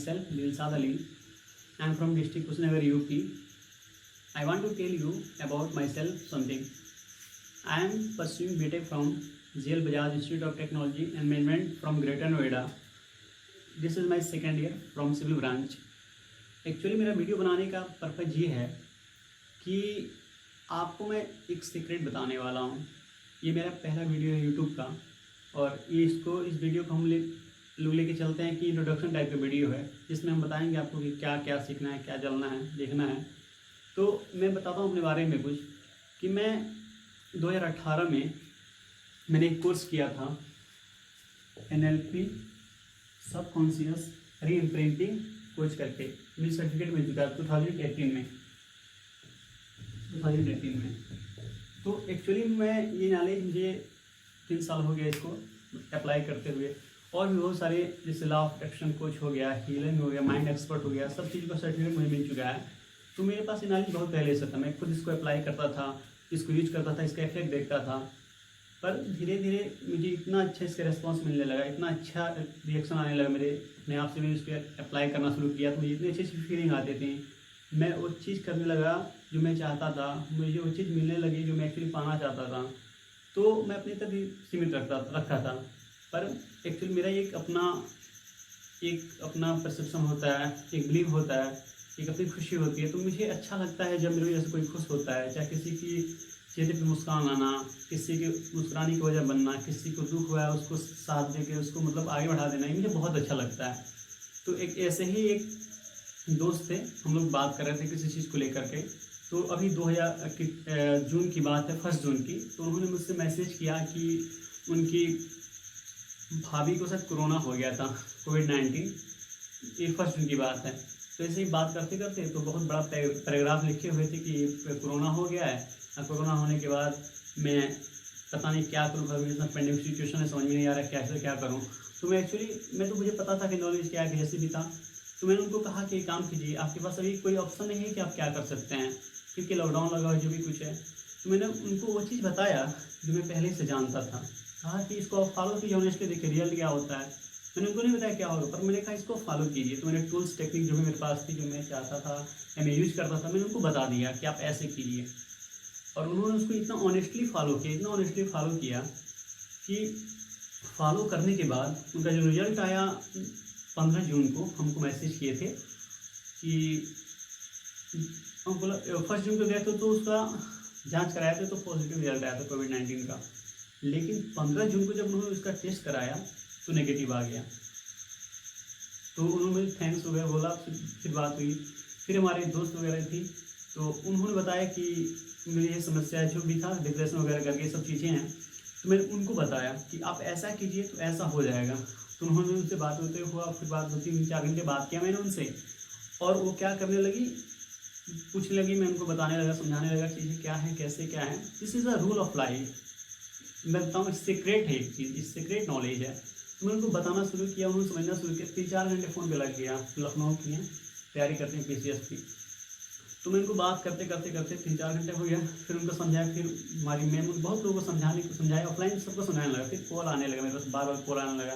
myself Dilshad Ali. I am from district Kushinagar, UP. I want to tell you about myself something. I am pursuing BTech from JL Bajaj Institute of Technology and Management from Greater Noida. This is my second year from civil branch. Actually मेरा video बनाने का purpose ये है कि आपको मैं एक secret बताने वाला हूँ। ये मेरा पहला वीडियो है यूट्यूब का और इस वीडियो को हम लोग लेके चलते हैं कि इंट्रोडक्शन टाइप का वीडियो है, जिसमें हम बताएंगे आपको कि क्या क्या सीखना है, क्या जानना है, देखना है। तो मैं बताता हूँ अपने बारे में कुछ कि मैं 2018 में मैंने एक कोर्स किया था NLP सबकॉन्शियस रीइम्प्रिंटिंग कोर्स करके। मेरी सर्टिफिकेट मिल चुका है 2018 में। तो एक्चुअली मैं ये नॉलेज मुझे 3 साल हो गया इसको अप्लाई करते हुए, और भी बहुत सारे जैसे लॉ ऑफ एक्शन कोच हो गया, हीलिंग हो गया, माइंड एक्सपर्ट हो गया, सब चीज़ का सर्टिफिकेट मुझे मिल चुका है। तो मेरे पास ये नॉलेज बहुत पहले से था, मैं खुद इसको अप्लाई करता था, इसको यूज करता था, इसका इफेक्ट देखता था। पर धीरे धीरे मुझे इतना अच्छा इसका रिस्पॉन्स मिलने लगा, इतना अच्छा रिएक्शन आने लगा मेरे अपने आप से। मैंने इस पर अप्लाई करना शुरू किया तो मुझे इतनी अच्छी अच्छी फीलिंग आती थी। मैं वो चीज़ करने लगा जो मैं चाहता था, मुझे वो चीज़ मिलने लगी जो मैं एक्चुअली पाना चाहता था। तो मैं अपने तक ही सीमित रखा था। पर एक्चुअली मेरा एक अपना परसेप्शन होता है, एक बिलीव होता है, एक अपनी खुशी होती है। तो मुझे अच्छा लगता है जब मेरे वजह से कोई खुश होता है, चाहे किसी की चेहरे पे मुस्कान आना, किसी के मुस्कुराने की वजह बनना, किसी को दुख हुआ है उसको साथ दे के उसको मतलब आगे बढ़ा देना, ये मुझे बहुत अच्छा लगता है। तो एक ऐसे ही एक दोस्त थे, हम लोग बात कर रहे थे किसी चीज़ को लेकर के। तो अभी 2000 जून की बात है, 1 जून की। तो उन्होंने मुझसे मैसेज किया कि उनकी भाभी को शायद कोरोना हो गया था, कोविड-19। ये 1 जून की बात है। तो ऐसे ही बात करते करते तो बहुत बड़ा पैराग्राफ लिखे हुए थे कि कोरोना हो गया है, कोरोना होने के बाद मैं पता नहीं क्या करूँ, अभी इतना पेंडेमिक सिचुएशन है, समझ में नहीं आ रहा कैसे क्या करूँ। तो मैं तो मुझे पता था कि नॉलेज क्या है, कैसे भी था। तो मैंने उनको कहा कि काम कीजिए, आपके पास अभी कोई ऑप्शन नहीं है कि आप क्या कर सकते हैं, क्योंकि लॉकडाउन लगा हुआ जो भी कुछ है। तो मैंने उनको वो चीज़ बताया जो मैं पहले से जानता था। कहा कि इसको आप फॉलो कीजिए, ऑनेस्टली देखिए रियल क्या होता है। मैंने उनको नहीं बताया क्या होगा, पर मैंने कहा इसको फॉलो कीजिए। तो मैंने टूल्स टेक्निक जो भी मेरे पास थी, जो मैं चाहता था या मैं यूज़ करता था, मैंने उनको बता दिया कि आप ऐसे कीजिए। और उन्होंने उसको इतना ऑनेस्टली फॉलो किया कि फॉलो करने के बाद उनका जो रिजल्ट आया 15 जून को हमको मैसेज किए थे कि हम बोला 1 जून को गए थे तो उसका जांच कराया था तो पॉजिटिव रिजल्ट आया था कोविड-19 का। लेकिन 15 जून को जब उन्होंने उसका टेस्ट कराया तो नेगेटिव आ गया। तो उन्होंने मुझे थैंक्स वगैरह बोला, फिर बात हुई। फिर हमारे दोस्त वगैरह थी तो उन्होंने बताया कि मेरी ये समस्या जो भी था, डिप्रेशन वगैरह करके सब चीज़ें हैं। तो मैंने उनको बताया कि आप ऐसा कीजिए तो ऐसा हो जाएगा। तो उन्होंने उनसे बात होते हुआ, फिर बात 2-3-4 घंटे बात किया मैंने उनसे, और वो क्या करने लगी, पूछने लगी, मैं उनको बताने लगा, समझाने लगा चीज़ें क्या है, कैसे क्या है। This is a rule of life. मैं बताऊँ सीक्रेट है एक चीज़, सीक्रेट नॉलेज है। तो मैंने उनको बताना शुरू किया, उन्होंने समझना शुरू किया। 3-4 घंटे फ़ोन पे लग गया। लखनऊ की हैं, तैयारी करते हैं PCS की। तो मैं उनको बात करते 3-4 घंटे हो गया। फिर उनको समझाया, फिर हमारी मैम बहुत लोगों को समझाया, ऑफलाइन सबको समझाने लगा। फिर कॉल आने लगा मेरे पास, बार कॉल आने लगा।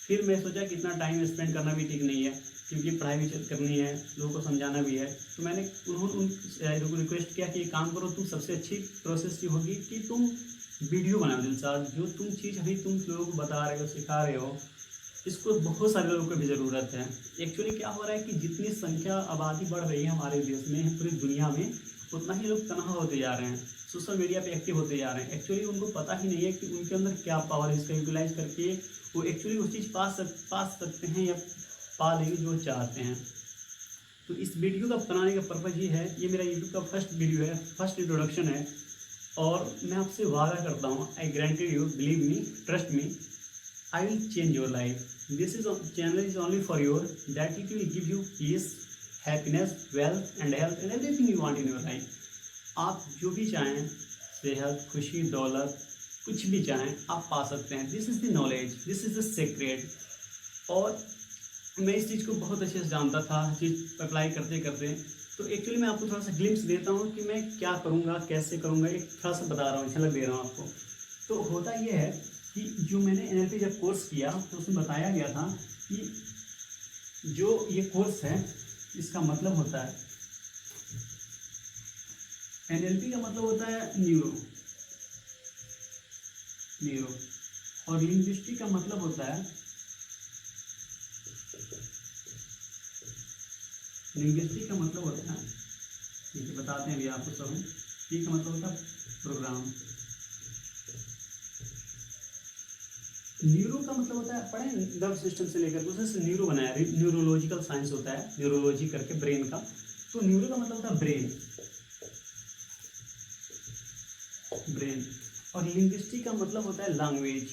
फिर मैं सोचा कि इतना टाइम स्पेंड करना भी ठीक नहीं है, क्योंकि पढ़ाई भी करनी है, लोगों को समझाना भी है। तो मैंने उनको रिक्वेस्ट किया कि एक काम करो, तुम सबसे अच्छी प्रोसेस ये होगी कि तुम वीडियो बनाओ दिलसाद। जो तुम चीज़ अभी तुम लोगों को बता रहे हो, सिखा रहे हो, इसको बहुत सारे लोगों को भी ज़रूरत है। एक्चुअली क्या हो रहा है कि जितनी संख्या आबादी बढ़ रही है हमारे देश में, पूरी दुनिया में, उतना ही लोग तनहा होते जा रहे हैं, सोशल मीडिया पे एक्टिव होते जा रहे हैं। एक्चुअली उनको पता ही नहीं है कि उनके अंदर क्या पावर है, इसका यूटिलाइज करके वो एक्चुअली वो चीज़ पा सकते हैं या पा लेंगे जो चाहते हैं। तो इस वीडियो का बनाने का पर्पज़ ये है, ये मेरा यूट्यूब का फर्स्ट वीडियो है, फर्स्ट इंट्रोडक्शन है। और मैं आपसे वादा करता हूँ, I granted you, believe me, trust me, I will change your life. This channel is only for your, that it will give you peace, happiness, wealth and health and everything you want in your life. आप जो भी चाहें, सेहत, खुशी, दौलत, कुछ भी चाहें आप पा सकते हैं। This is the knowledge, this is the secret. और मैं इस चीज़ को बहुत अच्छे से जानता था, चीज़ अप्लाई करते करते। तो एक्चुअली मैं आपको थोड़ा सा ग्लिम्स देता हूँ कि मैं क्या करूँगा, कैसे करूँगा, एक थोड़ा सा बता रहा हूँ, झलक दे रहा हूँ आपको। तो होता ये है कि जो मैंने NLP जब कोर्स किया तो उसमें बताया गया था कि जो ये कोर्स है इसका मतलब होता है, NLP का मतलब होता है न्यूरो, और लिंग्विस्टिक का मतलब होता है, लिंग्विस्टिक का मतलब होता है, देखिए बताते हैं अभी आपको सब, टी का मतलब होता है प्रोग्राम, न्यूरो का मतलब होता है, पढ़े नर्व सिस्टम से लेकर उसे न्यूरो बनाया, न्यूरोलॉजिकल साइंस होता है, न्यूरोलॉजी करके ब्रेन का, तो न्यूरो का मतलब होता है ब्रेन, और लिंग्विस्टिक का मतलब होता है लैंग्वेज,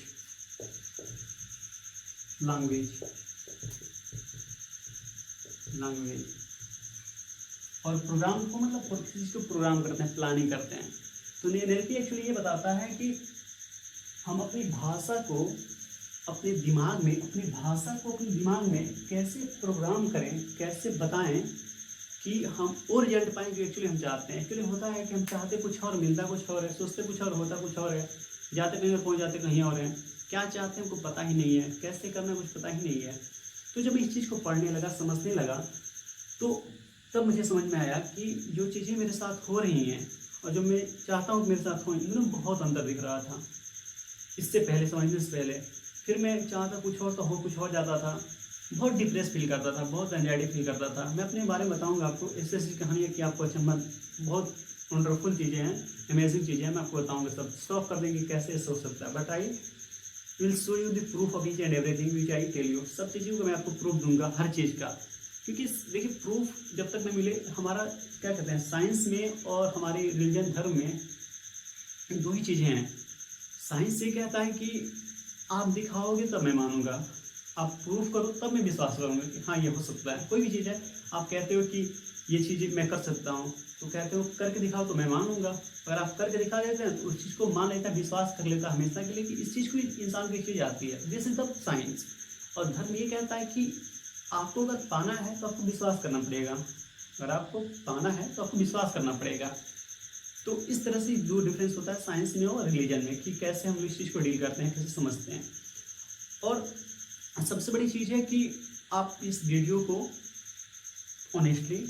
और प्रोग्राम को मतलब किसी चीज़ को प्रोग्राम करते हैं, प्लानिंग करते हैं। तो NLP एक्चुअली ये बताता है कि हम अपनी भाषा को अपने दिमाग में कैसे प्रोग्राम करें, कैसे बताएं कि हम वो रिजल्ट पाएँ जो एक्चुअली हम चाहते हैं। एक्चुअली होता है कि हम चाहते कुछ और, मिलता कुछ और है, सोचते कुछ और, होता कुछ और है, जाते कहीं और पहुँच जाते कहीं और हैं, क्या चाहते हैं हमको पता ही नहीं है, कैसे करना कुछ पता ही नहीं है। तो जब इस चीज़ को पढ़ने लगा, समझने लगा, तो तब मुझे समझ में आया कि जो चीज़ें मेरे साथ हो रही हैं और जो मैं चाहता हूँ मेरे साथ हो, इनमें बहुत अंतर दिख रहा था इससे पहले, समझने से पहले। फिर मैं चाहता कुछ और तो हो कुछ और जाता था, बहुत डिप्रेस फील करता था, बहुत एंजाइटी फील करता था। मैं अपने बारे में बताऊंगा आपको, ऐसी ऐसी कहानी है कि आपको अच्छा, बहुत वंडरफुल चीज़ें हैं, अमेजिंग चीज़ें हैं, मैं आपको बताऊंगा, सब स्टॉप कर देंगे कैसे ऐसा हो सकता है। But I will show you the proof of each and everything which I tell you, सब चीज़ों को मैं आपको प्रूफ दूंगा, हर चीज़ का। क्योंकि देखिए प्रूफ जब तक न मिले, हमारा क्या कहते हैं, साइंस में और हमारे रिलीजन धर्म में दो ही चीज़ें हैं। साइंस ये कहता है कि आप दिखाओगे तब मैं मानूंगा, आप प्रूफ करो तब मैं विश्वास करूँगा कि हाँ ये हो सकता है। कोई भी चीज़ है, आप कहते हो कि ये चीज़ मैं कर सकता हूँ, तो कहते हो करके दिखाओ तो मैं मानूंगा। अगर आप करके दिखा देते हैं तो उस चीज़ को मान लेता है, विश्वास कर लेता हमेशा के लिए कि इस चीज़ को इंसान को एक चीज़ आती है। This is the science. और धर्म ये कहता है कि आपको अगर पाना है तो आपको विश्वास करना पड़ेगा, अगर आपको पाना है तो आपको विश्वास करना पड़ेगा। तो इस तरह से दो डिफरेंस होता है साइंस में और रिलीजन में, कि कैसे हम इस चीज़ को डील करते हैं, कैसे समझते हैं। और सबसे बड़ी चीज़ है कि आप इस वीडियो को ऑनेस्टली,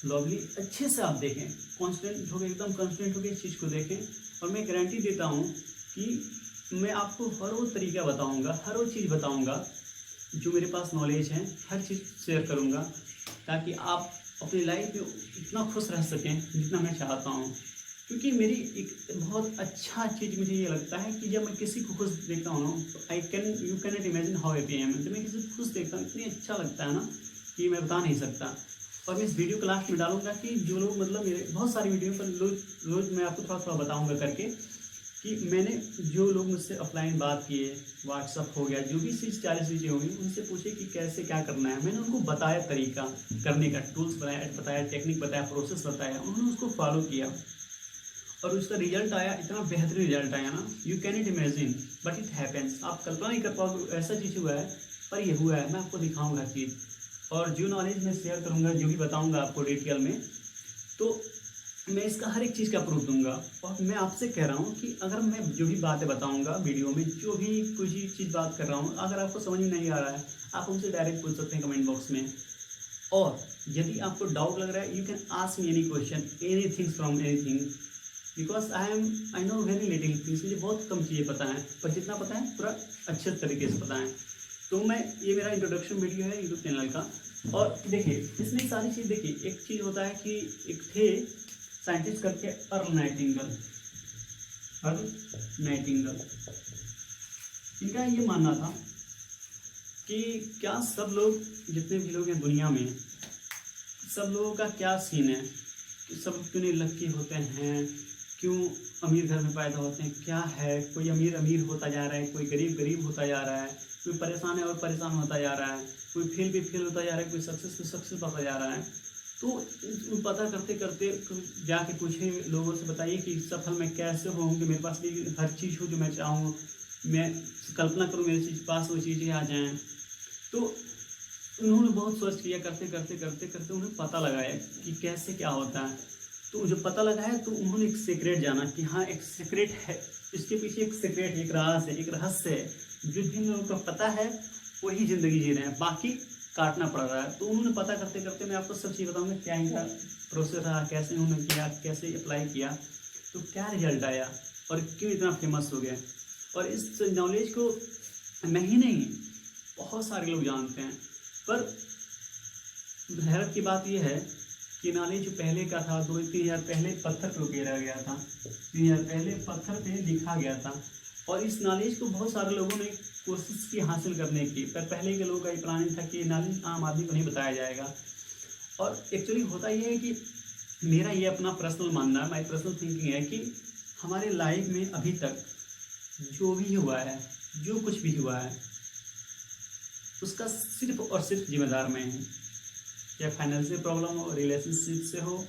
लवली, अच्छे से आप देखें, कॉन्स्टेंट होकर, एकदम कॉन्स्टेंट होकर इस चीज़ को देखें। और मैं गारंटी देता हूँ कि मैं आपको हर वो तरीका बताऊँगा, हर वो चीज़ बताऊँगा जो मेरे पास नॉलेज है, हर चीज़ शेयर करूँगा, ताकि आप अपनी लाइफ में इतना खुश रह सकें जितना मैं चाहता हूँ। क्योंकि मेरी एक बहुत अच्छा चीज़ मुझे ये लगता है कि जब मैं किसी को खुश देखता हूँ ना, तो you can not imagine how happy I am. जब मैं किसी को खुश देखता हूँ, इतनी अच्छा लगता है ना कि मैं बता नहीं सकता। और मैं इस वीडियो को लास्ट में डालूंगा कि जो लोग मतलब मेरे बहुत सारी वीडियो पर रोज़ मैं आपको थोड़ा थोड़ा बताऊँगा करके, कि मैंने जो लोग मुझसे ऑफलाइन बात किए, व्हाट्सअप हो गया, जो भी चीज़ 40 चीज़ें होंगी, उनसे पूछे कि कैसे क्या करना है। मैंने उनको बताया तरीका करने का, टूल्स बताया, टेक्निक बताया, प्रोसेस बताया, उन्होंने उसको फॉलो किया और उसका रिजल्ट आया, इतना बेहतरीन रिजल्ट आया ना, you can it imagine, but it happens. आप कल्पना नहीं कर पाओगे ऐसा चीज़ हुआ है, पर ये हुआ है। मैं आपको दिखाऊंगा चीज़, और जो नॉलेज मैं शेयर करूंगा, जो भी बताऊंगा आपको डिटेल में, तो मैं इसका हर एक चीज़ का प्रूफ दूंगा। और मैं आपसे कह रहा हूँ कि अगर मैं जो भी बातें बताऊंगा वीडियो में, जो भी कुछ चीज़ बात कर रहा हूँ, अगर आपको समझ में नहीं आ रहा है, आप हमसे डायरेक्ट पूछ सकते हैं कमेंट बॉक्स में। और यदि आपको डाउट लग रहा है, you can ask me any question, anything from anything, because I know very little things. मुझे बहुत कम चीज़ें पता है, पर जितना पता है पूरा अच्छे तरीके से पता है। तो मैं, ये मेरा इंट्रोडक्शन वीडियो है यूट्यूब चैनल का। और देखिए इसमें सारी चीज़, देखिए एक चीज़ होता है कि एक थे साइंटिस्ट करके, अर्ल नाइटिंगेल, इनका ये मानना था कि क्या सब लोग, जितने भी लोग हैं दुनिया में, सब लोगों का क्या सीन है, कि सब क्यों नहीं लक्की होते हैं, क्यों अमीर घर में पैदा होते हैं, क्या है, कोई अमीर अमीर होता जा रहा है, कोई गरीब गरीब होता जा रहा है, कोई परेशान है और परेशान होता जा रहा है, कोई फेल पे फेल होता जा रहा है, कोई सक्सेस पे सक्सेस होता जा रहा है। तो पता करते करते जाके पूछे लोगों से, बताइए कि सफल मैं कैसे होऊँ कि मेरे पास भी हर चीज़ हो जो मैं चाहूँ, मैं कल्पना करूँ मेरे चीज़ पास वो चीज़ें आ जाएँ। तो उन्होंने बहुत सर्च किया, करते करते करते करते उन्हें पता लगाया कि कैसे क्या होता है। तो जो पता लगा है, तो उन्होंने एक सीक्रेट जाना कि हाँ एक सीक्रेट है, इसके पीछे एक सीक्रेट, एक राज है, एक रहस्य है, जो जिन लोगों को पता है वही ज़िंदगी जी रहे हैं, बाकी काटना पड़ रहा है। तो उन्होंने पता करते करते मैं आपको सब चीज़ बताऊँगा, क्या इनका प्रोसेस रहा, कैसे उन्होंने किया, कैसे अप्लाई किया, तो क्या रिजल्ट आया और क्यों इतना फेमस हो गया। और इस नॉलेज को मैं ही नहीं, बहुत सारे लोग जानते हैं। पर हैरत की बात यह है कि नॉलेज जो पहले का था, 2-3 हज़ार पहले पत्थर पे उकेरा गया था, 3 हज़ार पहले पत्थर पे लिखा गया था। और इस नॉलेज को बहुत सारे लोगों ने कोशिश की हासिल करने की, पर पहले के लोगों का ये प्लानिंग था कि नॉलेज आम आदमी को नहीं बताया जाएगा। और एक्चुअली होता ये है कि मेरा ये अपना पर्सनल मानना है, माई पर्सनल थिंकिंग है कि हमारे लाइफ में अभी तक जो भी हुआ है, जो कुछ भी हुआ है, उसका सिर्फ और सिर्फ जिम्मेदार मैं हूँ। चाहे फाइनेंशियल प्रॉब्लम हो, रिलेशनशिप से हो,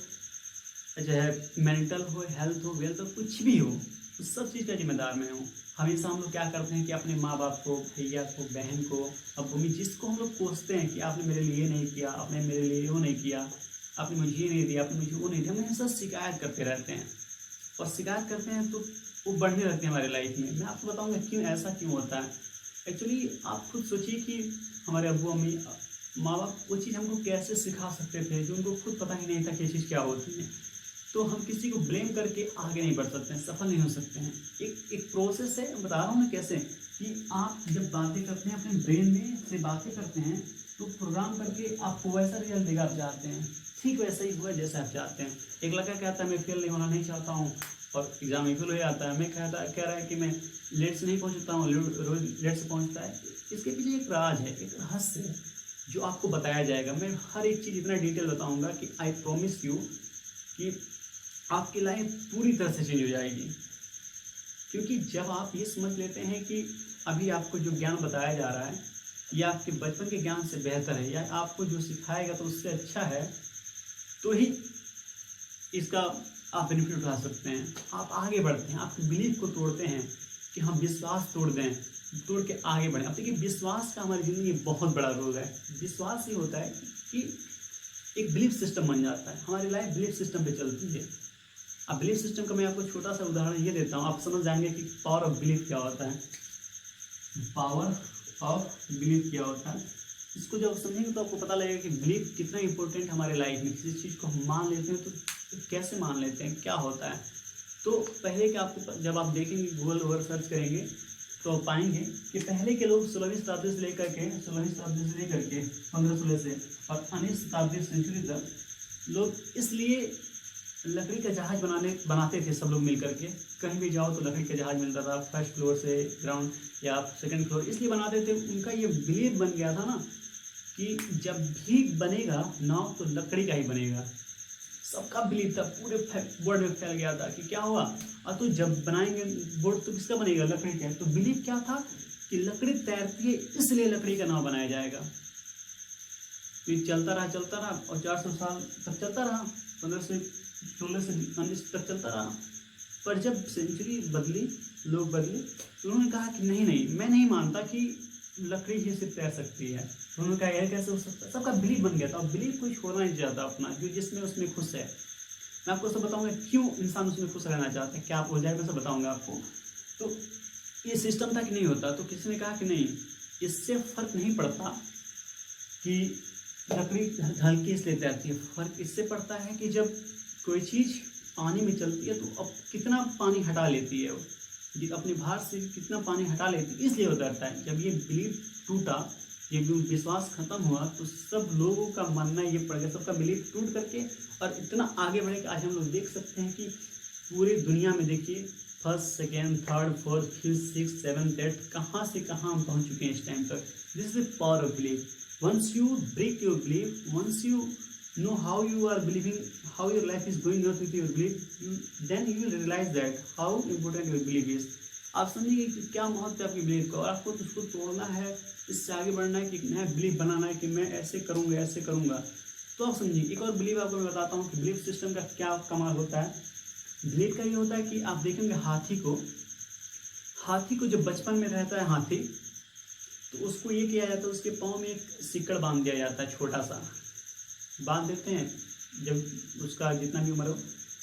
चाहे मेंटल हो, हेल्थ हो, वेल्थ हो, कुछ भी हो, उस सब चीज़ का जिम्मेदार मैं हूँ। हमेशा हम लोग क्या करते हैं कि अपने माँ बाप को, भैया को, बहन को, अब मम्मी, जिसको हम लोग कोसते हैं कि आपने मेरे लिए नहीं किया, आपने मेरे लिए वो नहीं किया, आपने मुझे ये नहीं दिया, आपने मुझे वो नहीं दिया, हम हमेशा शिकायत करते रहते हैं। और शिकायत करते हैं तो वो बढ़ने लगते हैं हमारे लाइफ में। मैं आपको बताऊँगा क्यों, ऐसा क्यों होता है। एक्चुअली आप खुद सोचिए कि हमारे अब्बू अम्मी, माँ बाप वो चीज़ हमको कैसे सिखा सकते थे जो उनको खुद पता ही नहीं था कि ये चीज़ क्या होती है। तो हम किसी को ब्लेम करके आगे नहीं बढ़ सकते हैं, सफल नहीं हो सकते हैं। एक प्रोसेस है, बता रहा हूँ मैं कैसे, कि आप जब बातें करते हैं, अपने ब्रेन में से बातें करते हैं, तो प्रोग्राम करके आपको वैसा रिजल्ट देगा आप चाहते हैं, ठीक वैसा ही हुआ जैसा आप चाहते हैं। एक लड़का कहता है मैं फेल नहीं होना नहीं चाहता हूँ और एग्जाम में फेल हो जाता है। मैं कह रहा है कि मैं लेट से नहीं पहुँचता हूँ, रोज लेट से पहुँचता है। इसके पीछे एक राज है, एक रहस्य है जो आपको बताया जाएगा। मैं हर एक चीज़ इतना डिटेल बताऊंगा कि आई प्रॉमिस यू कि आपकी लाइफ पूरी तरह से चेंज हो जाएगी। क्योंकि जब आप ये समझ लेते हैं कि अभी आपको जो ज्ञान बताया जा रहा है या आपके बचपन के ज्ञान से बेहतर है, या आपको जो सिखाएगा तो उससे अच्छा है, तो ही इसका आप बेनिफिट उठा सकते हैं। आप आगे बढ़ते हैं, आपके बिलीफ को तोड़ते हैं कि हम विश्वास तोड़ दें, तोड़ के आगे बढ़ें। अब देखिए, विश्वास का हमारी ज़िंदगी में बहुत बड़ा रोल है। विश्वास ये होता है कि एक बिलीफ सिस्टम बन जाता है, हमारी लाइफ बिलीफ सिस्टम पे चलती है। अब बिलीफ सिस्टम का मैं आपको छोटा सा उदाहरण ये देता हूँ, आप समझ जाएंगे कि पावर ऑफ बिलीफ क्या होता है। पावर ऑफ बिलीफ क्या होता है, इसको जब समझेंगे तो आपको पता लगेगा कि बिलीफ कितना इंपॉर्टेंट हमारे लाइफ में। किसी चीज़ को हम मान लेते हैं तो कैसे मान लेते हैं, क्या होता है। तो पहले के आपको, जब आप देखेंगे गूगल पर सर्च करेंगे तो आप पाएंगे कि पहले के लोग 16वीं शताब्दी से लेकर के 1516 से और 19वीं शताब्दी सेंचुरी तक लोग इसलिए लकड़ी का जहाज बनाते थे, सब लोग मिल करके। कहीं भी जाओ तो लकड़ी का जहाज मिलता था, फर्स्ट फ्लोर से ग्राउंड या सेकंड फ्लोर, इसलिए बनाते थे। उनका ये बिलीव बन गया था ना कि जब भी बनेगा नाव तो लकड़ी का ही बनेगा। सबका बिलीव था, पूरे वर्ल्ड में फैल गया था कि क्या हुआ, और तो जब बनाएंगे बोट तो किसका बनेगा, लकड़ी का। तो बिलीव क्या था कि लकड़ी तैरती है इसलिए लकड़ी का नाव बनाया जाएगा। तो ये चलता रहा और 400 साल तक चलता रहा, 1516 से 19 तक चलता रहा। पर जब सेंचुरी बदली, लोग बदले, तो उन्होंने कहा कि नहीं, मैं नहीं मानता कि लकड़ी ही सिर्फ तैर सकती है। तो उन्होंने कहा यह कैसे हो सकता है। सबका बिलीव बन गया था, और बिलीव कोई छोड़ना नहीं चाहता अपना, जो जिसमें उसमें खुश है। मैं आपको सब बताऊंगा क्यों इंसान उसमें खुश रहना चाहता है, क्या आप हो जाए मैं सब बताऊंगा आपको। तो ये सिस्टम था कि नहीं होता, तो किसी ने कहा कि नहीं, इससे फर्क नहीं पड़ता कि लकड़ी हल्की इसलिए तैरती है। फर्क इससे पड़ता है कि जब कोई चीज़ पानी में चलती है तो अब कितना पानी हटा लेती है, वो अपने भार से कितना पानी हटा लेती है, इसलिए वो तैरता है। जब ये बिलीव टूटा, ये विश्वास खत्म हुआ, तो सब लोगों का मानना ये पड़ गया, सबका बिलीव टूट करके और इतना आगे बढ़े कि आज हम लोग देख सकते हैं कि पूरी दुनिया में देखिए first, second, third, fourth, fifth, six, seventh, eighth, कहाँ से कहाँ हम पहुँच चुके हैं इस टाइम तक। This is the power of believe. once you break your belief, once you know how you are believing, how your life is going on with your belief, then you will realize that how important your belief is. आप समझिए कि क्या महत्व है आपकी belief का, और आपको उसको तोड़ना है, इससे आगे बढ़ना है, कि नया बिलीफ बनाना है कि मैं ऐसे करूँगा, ऐसे करूँगा। तो आप समझिए, एक और बिलीफ आपको मैं बताता हूँ कि बिलीफ सिस्टम का क्या कमाल होता है। बिलीफ का ये होता है कि आप देखेंगे हाथी को जब बचपन में रहता है हाथी, तो उसको ये किया जाता है, उसके पाँव में एक सिक्कड़ बांध दिया जाता है, छोटा सा बांध देते हैं। जब उसका जितना भी उम्र हो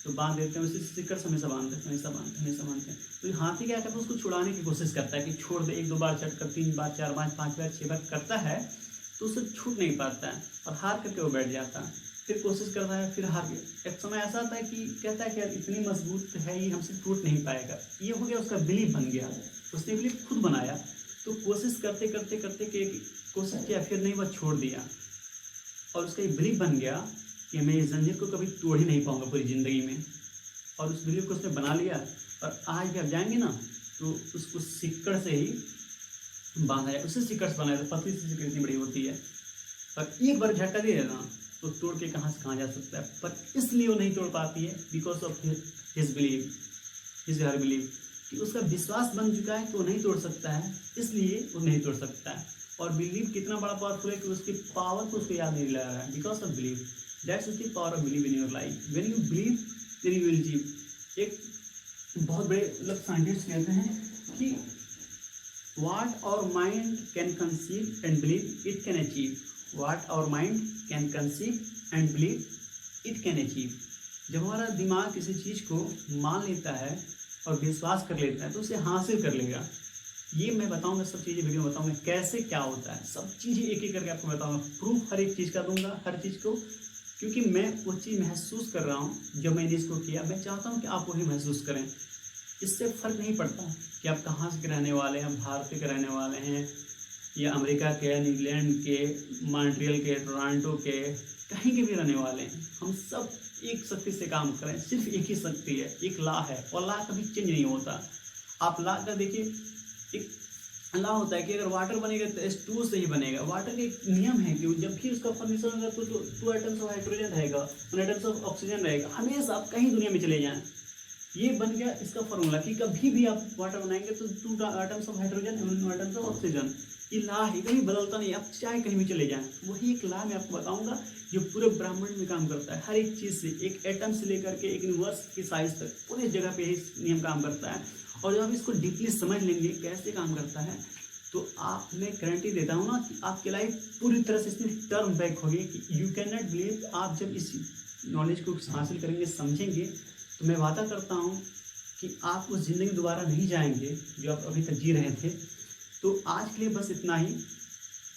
तो बांध देते हैं, उसी सिक्कड़ से हमेशा बांधते हैं, हमेशा बांधते हैं। तो हाथी क्या करता है, उसको छुड़ाने की कोशिश करता है कि छोड़ दे। 1-2 बार चटकर, 3 बार, 4 बार, 5 बार, 6 बार करता है, तो उससे छूट नहीं पाता है और हार करके वो बैठ जाता है, फिर कोशिश करता है, फिर हार गया। एक समय ऐसा आता है कि कहता है कि यार इतनी मजबूत है ये, हमसे टूट नहीं पाएगा। ये हो गया, उसका बिलीफ बन गया, उसने बिलीफ खुद बनाया। तो कोशिश करते करते करते के कोशिश किया, फिर नहीं, वह छोड़ दिया और उसका ये बिलीफ बन गया कि मैं इस जंजीर को कभी तोड़ ही नहीं पाऊंगा पूरी ज़िंदगी में। और उस बिलीफ को उसने बना लिया और आज भी आप जाएंगे ना तो उसको सिक्कड़ से ही बांधा जाए, उससे सिक्कड़ से बनाया, तो पतली सी सिक्कड़ इतनी बड़ी होती है, और एक बार झटका दे देना तो तोड़ के कहाँ से कहाँ जा सकता है। पर इसलिए वो नहीं तोड़ पाती है, because of his believe, his her believe, कि उसका विश्वास बन चुका है कि वो नहीं तोड़ सकता है, इसलिए वो नहीं तोड़ सकता है। और बिलीव कितना बड़ा पावरफुल है कि उसकी पावर को उसको याद नहीं दिला रहा है, because of believe. That's the power of believe in your life. When you believe then you will achieve. एक बहुत बड़े मतलब साइंटिस्ट कहते हैं कि what our mind can conceive and believe it can achieve, what our mind can conceive and believe it can achieve. जब हमारा दिमाग किसी चीज़ को मान लेता है और विश्वास कर लेता है तो उसे हासिल कर लेगा। ये मैं बताऊंगा, सब चीज़ें वीडियो में बताऊंगा कैसे क्या होता है, सब चीज़ें एक एक करके आपको बताऊंगा, प्रूफ हर एक चीज़ का दूंगा, हर चीज़ को, क्योंकि मैं वो चीज़ महसूस कर रहा हूँ जब मैंने इसको किया। मैं चाहता हूँ कि आप वही महसूस करें। इससे फ़र्क नहीं पड़ता कि आप कहाँ से रहने वाले हैं, भारत के रहने वाले हैं या अमेरिका के, न्यूजीलैंड के, मॉन्ट्रियल के, टोरंटो के, कहीं के भी रहने वाले हैं। हम सब एक शक्ति से काम करें, सिर्फ एक ही शक्ति है, एक लॉ है, और लॉ कभी चेंज नहीं होता। आप लॉ का देखिए, एक लॉ होता है कि अगर वाटर बनेगा तो H2O से ही बनेगा। वाटर का एक नियम है कि जब भी उसका फॉर्मेशन होगा तो 2 एटम्स ऑफ हाइड्रोजन रहेगा, 1 एटम्स ऑफ ऑक्सीजन रहेगा। हमेशा आप कहीं दुनिया में चले जाएं, ये बन गया इसका फॉर्मूला कि कभी भी आप वाटर बनाएंगे तो 2 atoms of hydrogen, 1 atoms of oxygen. ये लॉ है, कहीं बदलता नहीं, आप चाहे कहीं भी चले जाएं। वही एक लॉ मैं आपको बताऊंगा जो पूरे ब्रह्मांड में काम करता है, हर एक चीज़ से, एक एटम से लेकर के एक यूनिवर्स की साइज तक, पूरी जगह पे यही नियम काम करता है। और जब आप इसको डीपली समझ लेंगे कैसे काम करता है तो आप, मैं गारंटी देता हूँ ना कि आपकी लाइफ पूरी तरह से इसमें टर्न बैक होगी कि यू कैन नॉट बिलीव। आप जब इस नॉलेज को हासिल करेंगे, समझेंगे, तो मैं वादा करता हूँ कि आप उस ज़िंदगी दोबारा नहीं जाएंगे जो आप अभी तक जी रहे थे। तो आज के लिए बस इतना ही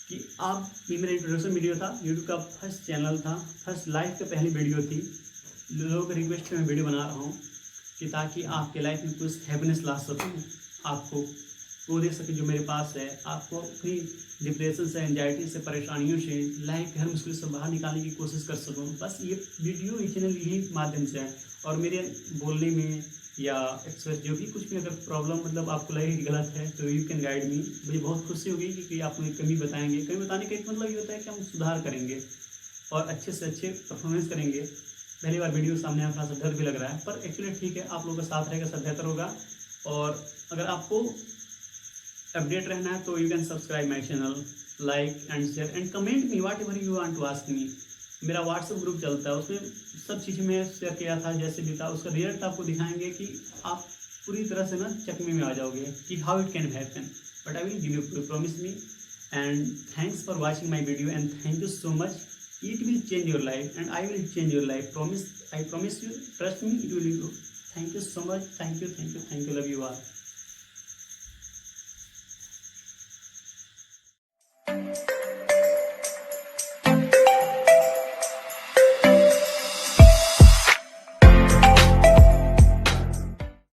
कि आप, ये मेरा इंट्रोडक्शन वीडियो था, यूट्यूब का फर्स्ट चैनल था, फर्स्ट लाइफ की पहली वीडियो थी। लोगों के रिक्वेस्ट पे मैं वीडियो बना रहा हूँ कि ताकि आपके लाइफ में कुछ हैप्पीनेस ला सकूँ, आपको वो दे सके जो मेरे पास है, आपको अपनी डिप्रेशन से, एंजाइटी से, परेशानियों से, लाइफ के हर मुश्किल से बाहर निकालने की कोशिश कर सकूँ। बस ये वीडियो, ये चैनल यही माध्यम से है। और मेरे बोलने में या एक्सप्रेस जो भी कुछ भी अगर प्रॉब्लम मतलब आपको लगे कि गलत है तो यू कैन गाइड मी। मुझे बहुत खुशी होगी क्योंकि आप मुझे कमी बताएंगे। कमी बताने का एक मतलब ये होता है कि हम सुधार करेंगे और अच्छे से अच्छे परफॉर्मेंस करेंगे। पहली बार वीडियो सामने आया, थोड़ा सा डर भी लग रहा है, पर एक्चुअली ठीक है, आप लोगों का साथ रहेगा, सब बेहतर होगा। और अगर आपको अपडेट रहना है तो you can subscribe my channel, like and share and comment me whatever you want to ask me. मेरा व्हाट्सएप ग्रुप चलता है, उसमें सब चीज़ें मैं शेयर किया था, जैसे भी था उसका रिजल्ट आपको दिखाएंगे कि आप पूरी तरह से ना चकमे में आ जाओगे कि how it can happen. But I will give you, promise me. And thanks for watching my video and thank you so much. It will change your life and I will change your life. Promise, I promise you, trust me, it will improve. Thank you so much. Thank you, love you all.